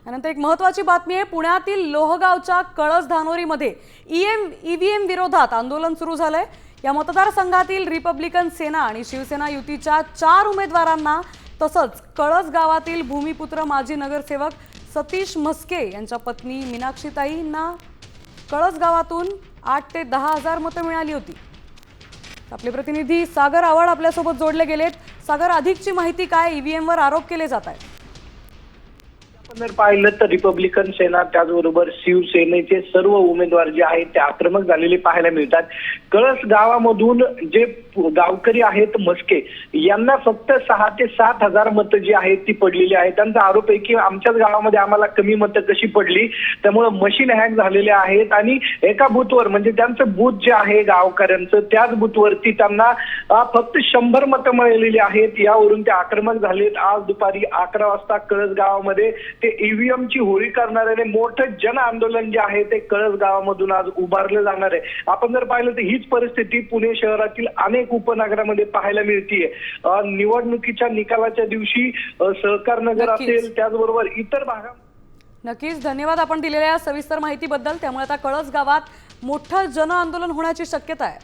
त्यानंतर एक महत्त्वाची बातमी आहे। पुण्यातील लोहगावच्या कळस धानोरीमध्ये ईव्हीएम विरोधात आंदोलन सुरू झालंय। या मतदारसंघातील रिपब्लिकन सेना आणि शिवसेना युतीच्या 4 उमेदवारांना तसंच कळस गावातील भूमिपुत्र माजी नगरसेवक सतीश म्हस्के यांच्या पत्नी मीनाक्षीताईंना कळस गावातून 8 ते 10 हजार मतं मिळाली होती। आपले प्रतिनिधी सागर आव्हाड आपल्या सोबत जोडले गेलेत। सागर, अधिकची माहिती काय? ईव्हीएम वर आरोप केले जात आहेत। आपण जर पाहिलं तर रिपब्लिकन सेना त्याचबरोबर शिवसेनेचे सर्व उमेदवार जे आहेत ते आक्रमक झालेले पाहायला मिळतात। कळस गावामधून जे गावकरी आहेत म्हस्के यांना फक्त 6 ते 7 हजार मतं जी आहेत ती पडलेली आहेत। त्यांचा आरोप आहे की आमच्याच गावामध्ये आम्हाला कमी मतं कशी पडली, त्यामुळे मशीन हॅक झालेले आहेत आणि एका बूथवर म्हणजे त्यांचं बूथ जे आहे गावकऱ्यांचं त्याच बूथवरती त्यांना फक्त 100 मतं मिळालेली आहेत। यावरून ते आक्रमक झालेत। आज दुपारी 11 वाजता कळस गावामध्ये ते ईव्हीएम ची होळी करणारे मोठं जन आंदोलन जे आहे ते कळस गावामधून आज उभारलं जाणार आहे। आपण जर पाहिलं तर हीच परिस्थिती पुणे शहरातील अनेक उपनगरामध्ये पाहायला मिळतीये। निवडणुकीच्या निकालाच्या दिवशी सहकार नगर असेल त्याचबरोबर इतर भागात। नक्कीच धन्यवाद आपण दिलेल्या सविस्तर माहितीबद्दल। त्यामुळे आता कळस गावात मोठं जन आंदोलन होण्याची शक्यता आहे।